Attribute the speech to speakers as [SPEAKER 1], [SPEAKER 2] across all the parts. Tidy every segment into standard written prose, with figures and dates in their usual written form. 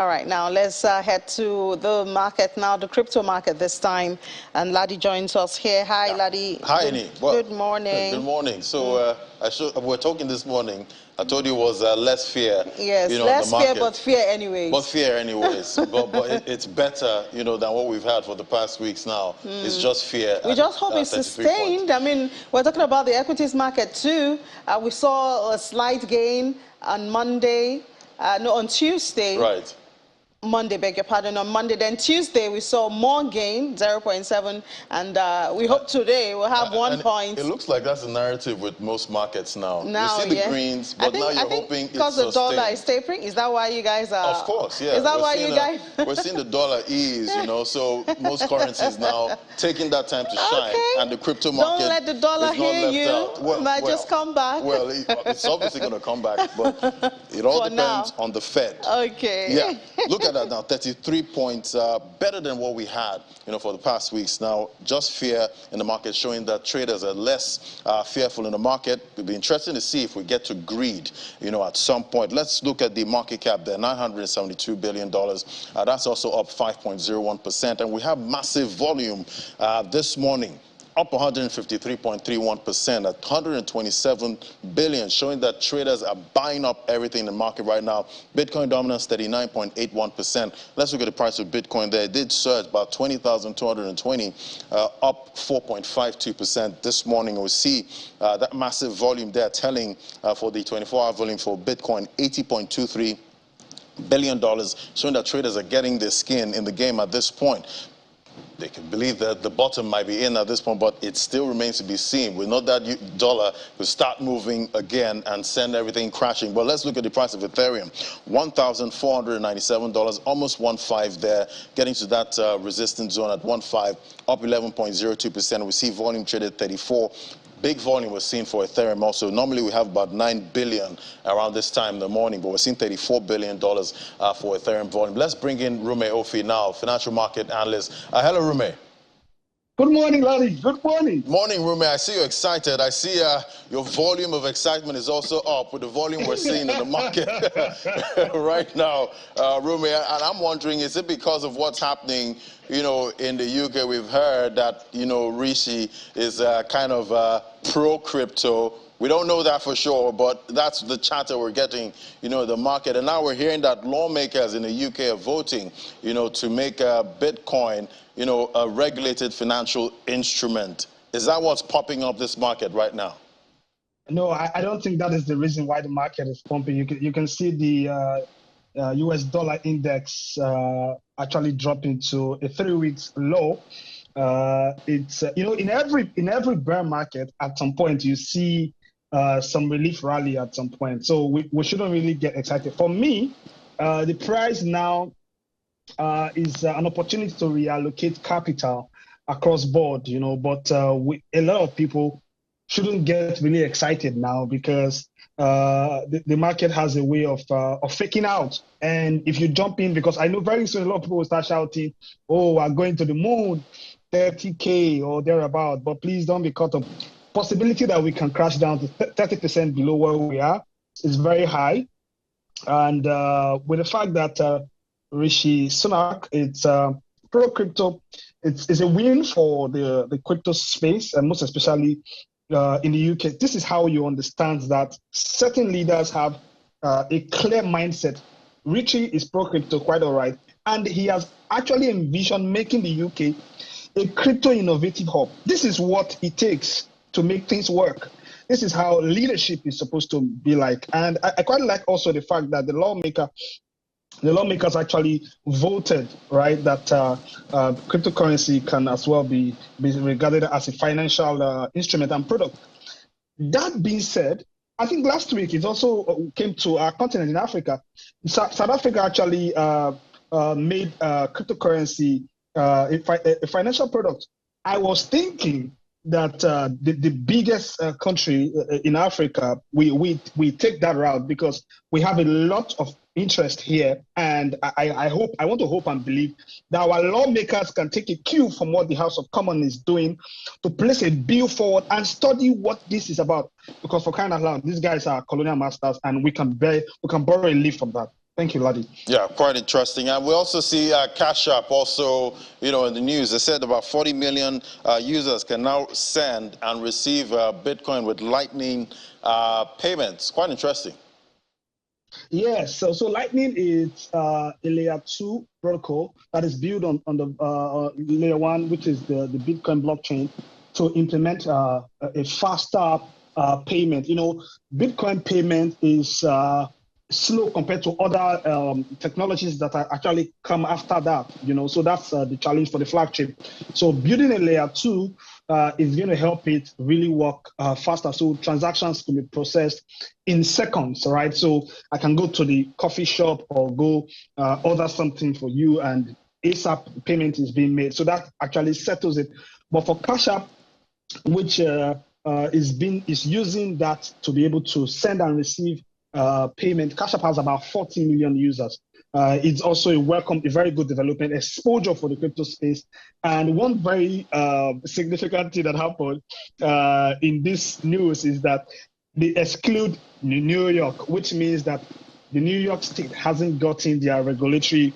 [SPEAKER 1] All right, now let's head to the market now, the crypto market this time. And Ladi joins us here. Hi, Ladi.
[SPEAKER 2] Hi, Annie.
[SPEAKER 1] Good morning.
[SPEAKER 2] Good morning. So we're talking this morning. I told you it was less fear.
[SPEAKER 1] Yes,
[SPEAKER 2] less
[SPEAKER 1] fear, but fear anyways.
[SPEAKER 2] But fear anyways. but it's better, than what we've had for the past weeks now. It's just fear.
[SPEAKER 1] We just hope it's sustained. I mean, we're talking about the equities market too. We saw a slight gain on Monday. No, on Tuesday.
[SPEAKER 2] Right.
[SPEAKER 1] Monday, beg your pardon, on Monday. Then Tuesday, we saw more gain, 0.7, and we hope today we'll have 1 point.
[SPEAKER 2] It looks like that's the narrative with most markets now. You see the greens, but now you're hoping it's
[SPEAKER 1] because the dollar is tapering. Is that why you guys are?
[SPEAKER 2] Of course, yeah.
[SPEAKER 1] Is that why you guys?
[SPEAKER 2] We're seeing the dollar ease, so most currencies now taking that time to shine, and the crypto market.
[SPEAKER 1] Don't let the dollar hear you. Well, might just come back.
[SPEAKER 2] Well, it's obviously going to come back, but it all depends on the Fed.
[SPEAKER 1] Okay.
[SPEAKER 2] Yeah. Look at that now, 33 points, better than what we had, for the past weeks. Now, just fear in the market, showing that traders are less fearful in the market. It'll be interesting to see if we get to greed, at some point. Let's look at the market cap there, $972 billion. That's also up 5.01%. And we have massive volume this morning, up 153.31% at 127 billion, showing that traders are buying up everything in the market right now. Bitcoin dominance 39.81%. Let's look at the price of Bitcoin there. It did surge about 20,220, up 4.52% this morning. We see that massive volume there, telling for the 24-hour volume for Bitcoin, $80.23 billion, showing that traders are getting their skin in the game at this point. They can believe that the bottom might be in at this point, but it still remains to be seen. We know that dollar will start moving again and send everything crashing. But let's look at the price of Ethereum. $1,497, almost 1.5 there, getting to that resistance zone at 1.5, up 11.02%. We see volume traded 34. Big volume was seen for Ethereum also. Normally we have about 9 billion around this time in the morning, but we're seeing $34 billion for Ethereum volume. Let's bring in Rume Ofi now, financial market analyst. Hello, Rume.
[SPEAKER 3] Good morning, Larry. Good morning.
[SPEAKER 2] Morning, Rume. I see you're excited. I see your volume of excitement is also up with the volume we're seeing in the market right now, Rume. And I'm wondering, is it because of what's happening, in the UK? We've heard that, Rishi is kind of pro-crypto. We don't know that for sure, but that's the chatter we're getting, the market. And now we're hearing that lawmakers in the UK are voting, to make Bitcoin, a regulated financial instrument. Is that what's popping up this market right now?
[SPEAKER 3] No, I don't think that is the reason why the market is pumping. You can see the US dollar index actually dropping to a 3 weeks low. It's in every bear market at some point you see some relief rally at some point. So we shouldn't really get excited. For me, the price now is an opportunity to reallocate capital across board, but a lot of people shouldn't get really excited now because the market has a way of faking out. And if you jump in, because I know very soon a lot of people will start shouting, oh, we're going to the moon, 30K or thereabout, but please don't be caught up. Possibility that we can crash down to 30% below where we are is very high. And with the fact that Rishi Sunak, it's pro-crypto, it's a win for the crypto space, and most especially in the UK. This is how you understand that certain leaders have a clear mindset. Rishi is pro-crypto, quite all right. And he has actually envisioned making the UK a crypto innovative hub. This is what it takes to make things work. This is how leadership is supposed to be like. And I quite like also the fact that the lawmakers actually voted, right, that cryptocurrency can as well be regarded as a financial instrument and product. That being said, I think last week it also came to our continent in Africa. South Africa actually made cryptocurrency a financial product. I was thinking that the biggest country in Africa, we take that route because we have a lot of interest here, and I want to hope and believe that our lawmakers can take a cue from what the House of Commons is doing to place a bill forward and study what this is about. Because for crying out loud, these guys are colonial masters, and we can borrow a leaf from that. Thank you, Ladi.
[SPEAKER 2] Yeah, quite interesting. And we also see Cash App also, in the news. They said about 40 million users can now send and receive Bitcoin with Lightning payments. Quite interesting.
[SPEAKER 3] Yes, so Lightning is a layer 2 protocol that is built on the layer 1, which is the Bitcoin blockchain, to implement a faster payment. Bitcoin payment is slow compared to other technologies that are actually come after that. So that's the challenge for the flagship. So building a layer 2 is going to help it really work faster. So transactions can be processed in seconds, right? So I can go to the coffee shop or go order something for you, and ASAP payment is being made. So that actually settles it. But for Cash App, which is using that to be able to send and receive payment, Cash App has about 40 million users. It's also a very good development, exposure for the crypto space. And one very significant thing that happened in this news is that they exclude New York, which means that the New York state hasn't gotten their regulatory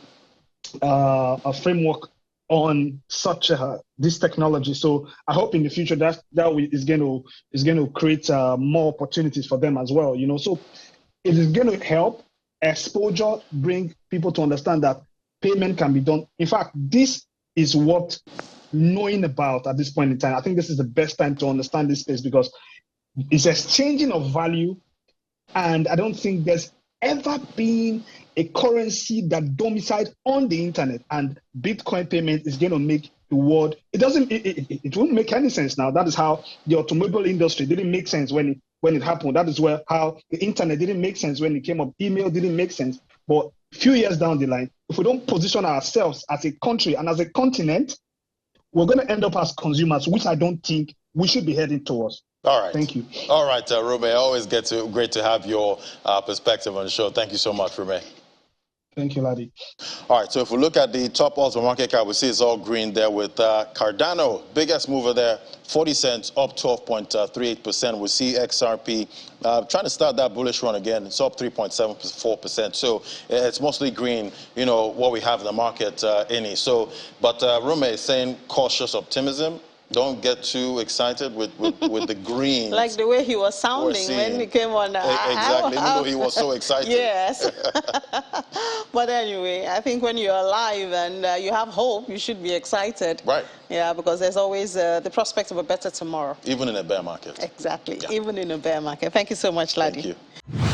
[SPEAKER 3] framework on such this technology. So I hope in the future that is going to create more opportunities for them as well. So it is going to help exposure, bring people to understand that payment can be done. In fact, this is what knowing about at this point in time. I think this is the best time to understand this space, because it's exchanging of value, and I don't think there's ever been a currency that domiciled on the internet, and Bitcoin payment is going to make the world. It won't make any sense now. That is how the automobile industry didn't make sense when it happened. That is how the internet didn't make sense when it came up. Email didn't make sense. But a few years down the line, if we don't position ourselves as a country and as a continent, we're going to end up as consumers, which I don't think we should be heading towards.
[SPEAKER 2] All right.
[SPEAKER 3] Thank you.
[SPEAKER 2] All right, Rume, always great to have your perspective on the show. Thank you so much, Rume.
[SPEAKER 3] Thank you, Ladi.
[SPEAKER 2] All right, so if we look at the top odds market cap, we see it's all green there with Cardano, biggest mover there, 40 cents, up 12.38%. We see XRP trying to start that bullish run again. It's up 3.74%. So it's mostly green, what we have in the market, But Rume is saying cautious optimism. Don't get too excited with the green.
[SPEAKER 1] Like the way he was sounding when he came on.
[SPEAKER 2] Exactly, even though he was so excited.
[SPEAKER 1] Yes. But anyway, I think when you're alive and you have hope, you should be excited.
[SPEAKER 2] Right.
[SPEAKER 1] Yeah, because there's always the prospect of a better tomorrow.
[SPEAKER 2] Even in a bear market.
[SPEAKER 1] Exactly, yeah. Even in a bear market. Thank you so much, Ladi.
[SPEAKER 2] Thank you.